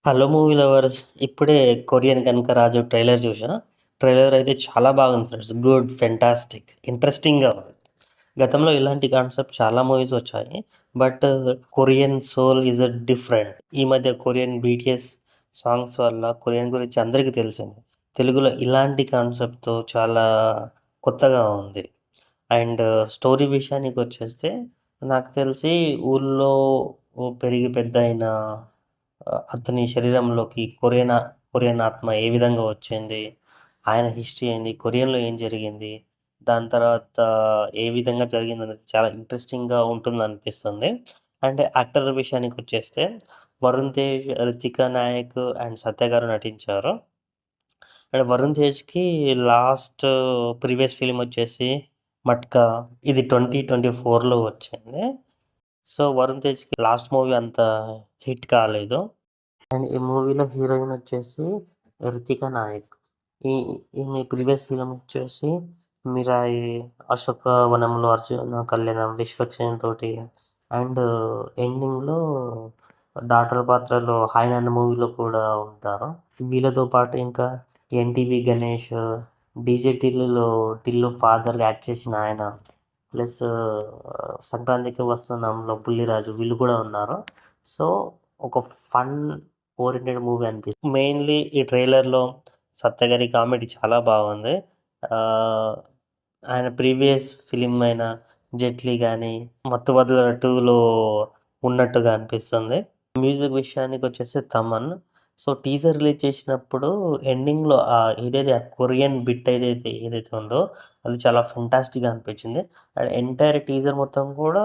Hello movie lovers. ఇప్పుడే 'Korean Kanakaraju' trailer చూసా. Trailer అయితే చాలా బాగుంది ఫ్రెండ్స్. గుడ్, ఫెంటాస్టిక్, ఇంట్రెస్టింగ్‌గా ఉంది. గతంలో ఇలాంటి కాన్సెప్ట్ చాలా మూవీస్ వచ్చాయి. But Korean soul is different. ఈ మధ్య కొరియన్ బీటీఎస్ సాంగ్స్ వల్ల కొరియన్ గురించి అందరికీ తెలిసింది. తెలుగులో ఇలాంటి కాన్సెప్ట్‌తో చాలా కొత్తగా ఉంది. అండ్ స్టోరీ విషయానికొచ్చేస్తే నాకు తెలిసి ఊర్లో పెరిగి పెద్దయిన అతని శరీరంలోకి కొరియన్ ఆత్మ ఏ విధంగా వచ్చింది? ఆయన హిస్టరీ ఏంది? కొరియన్‌లో ఏం జరిగింది? దాని తర్వాత ఏ విధంగా జరిగిందనేది చాలా ఇంట్రెస్టింగ్‌గా ఉంటుందనిపిస్తుంది. అండ్ యాక్టర్ విషయానికొచ్చేస్తే వరుణ్ తేజ్, రితికా నాయక్ అండ్ సత్య గారు నటించారు. అండ్ వరుణ్ తేజ్‌కి లాస్ట్ ప్రీవియస్ ఫిల్మ్ వచ్చేసి 'మట్కా'. ఇది 2024లో వచ్చింది. సో, వరుణ్ తేజ్‌కి లాస్ట్ మూవీ అంత హిట్ కాలేదు. అండ్ ఈ మూవీలో హీరోయిన్ వచ్చేసి 'రితికా నాయక్'. ఈ ఈమె ప్రీవియస్ ఫిల్మ్ వచ్చేసి 'మిరాయి', 'అశోకవనంలో అర్జున కళ్యాణం', 'విశ్వక్సేన్' తోటి అండ్ ఎండింగ్‌లో డాటర్ పాత్రలో 'హాయ్ నాన్న' మూవీలో కూడా ఉంటారు. వీళ్ళతో పాటు ఇంకా 'ఎన్టీవీ గణేష్', 'డీజే టిల్లులో' టిల్లు ఫాదర్‌గా యాక్ట్ చేసిన ఆయన, ప్లస్ 'సంక్రాంతికి వస్తున్నాంలో' బుల్లిరాజు వీళ్ళు కూడా ఉన్నారు. సో, ఒక ఫన్ ఓరియెంటెడ్ మూవీ అనిపిస్తుంది. మెయిన్‌లీ ఈ ట్రైలర్‌లో సత్య గారి కామెడీ చాలా బాగుంది. ఆహ్, ఆయన ప్రీవియస్ ఫిల్మ్ అయిన 'జెట్లీ' గాని, 'మత్తు వదలరా 2లో' ఉన్నట్టుగా అనిపిస్తుంది. మ్యూజిక్ విషయానికొచ్చేసి తమన్. సో, టీజర్ రిలీజ్ చేసినప్పుడు ఎండింగ్‌లో ఏదైతే ఆ కొరియన్ బిట్ ఏదైతే ఉందో అది చాలా ఫెంటాస్టిక్‌గా అనిపించింది. అండ్ ఎంటైర్ టీజర్ మొత్తం కూడా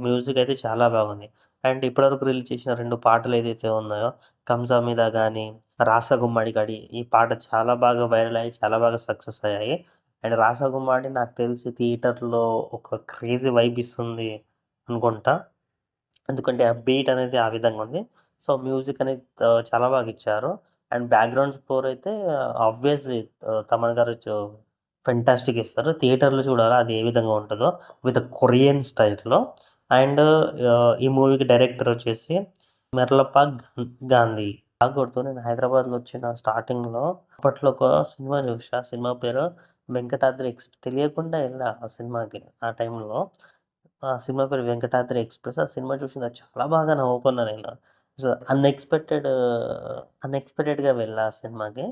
మ్యూజిక్ అయితే చాలా బాగుంది. అండ్ ఇప్పటివరకు రిలీజ్ చేసిన 2 పాటలు ఏదైతే ఉన్నాయో 'కంసా మీద' గాని, 'రాసగుమ్మడి గడి' ఈ పాట చాలా బాగా వైరల్ అయ్యి చాలా బాగా సక్సెస్ అయ్యాయి. అండ్ 'రాసగుమ్మడి' నాకు తెలిసి థియేటర్‌లో ఒక క్రేజీ వైబ్ ఇస్తుంది అనుకుంటా. ఎందుకంటే ఆ బీట్ అనేది ఆ విధంగా ఉంది. సో, మ్యూజిక్ అనేది చాలా బాగా ఇచ్చారు. అండ్ బ్యాక్‌గ్రౌండ్ స్కోర్ అయితే ఆబ్వియస్‌లీ తమన్ గారు ఫెంటాస్టిక్ ఇస్తారు. థియేటర్‌లో చూడాలి అది ఏ విధంగా ఉంటదో విత్ కొరియన్ స్టైల్‌లో. అండ్ ఈ మూవీకి డైరెక్టర్ వచ్చేసి మెర్లపాక్ గాంధీ. బాగొడుతూ నేను హైదరాబాద్‌లో వచ్చిన స్టార్టింగ్‌లో అప్పట్లో ఒక సినిమా చూసా. ఆ సినిమా పేరు 'వెంకటాద్రి తెలియకుండా ఎళ్ళా ఆ సినిమాకి ఆ టైంలో. ఆ సినిమా పేరు 'వెంకటాద్రి ఎక్స్‌ప్రెస్'. ఆ సినిమా చూసిన చాలా బాగా నవ్వుకున్నా నేను. సో, అన్‌ఎక్స్‌పెక్టెడ్‌గా వెళ్ళా ఆ సినిమాకి.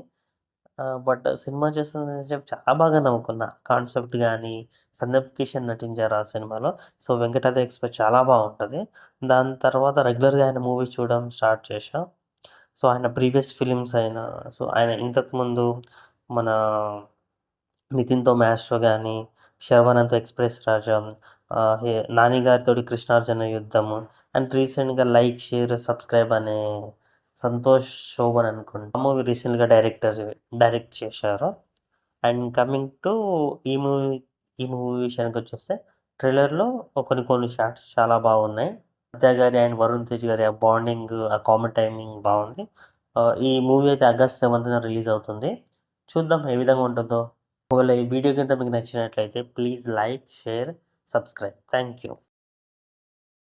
బట్ సినిమా చూస్తున్నంత సేపు చాలా బాగా నవ్వుకున్నా. కాన్సెప్ట్ గాని, సందీప్ కిషన్ నటించారు ఆ సినిమాలో. సో, 'వెంకటాద్రి ఎక్స్‌ప్రెస్' చాలా బావుంటది. దాని తర్వాత రెగ్యులర్‌గా ఆయన మూవీస్ చూడడం స్టార్ట్ చేశా. సో, ఆయన ప్రీవియస్ ఫిల్మ్స్ అయిన ఆయన ఇంతకుముందు మన 'నితిన్‌తో మ్యాస్ట్రో' గాని, 'శర్వానంద్‌తో ఎక్స్‌ప్రెస్ రాజా', 'నాని' గారితోటి 'కృష్ణార్జున యుద్ధం' అండ్ రీసెంట్‌గా 'లైక్, షేర్, సబ్‌స్క్రైబ్' అనే 'సంతోష్ శోభన్' అనుకుంటా. ఆ మూవీ రీసెంట్‌గా డైరెక్ట్ చేశారు. అండ్ కమింగ్ టు ఈ మూవీ ఈ మూవీ విషయానికొచ్చేస్తే ట్రైలర్‌లో కొన్ని కొన్ని షాట్స్ చాలా బాగున్నాయి. సత్య గారి అండ్ వరుణ్ తేజ్ గారి ఆ బాండింగ్, ఆ కామెడీ టైమింగ్ బావుంది. ఈ మూవీ అయితే ఆగస్ట్ 7న రిలీజ్ అవుతుంది. చూద్దాం ఏ విధంగా ఉంటుందో. ఒకవేళ ఈ వీడియో గనుక మీకు నచ్చినట్లయితే please like, share, subscribe. Thank you.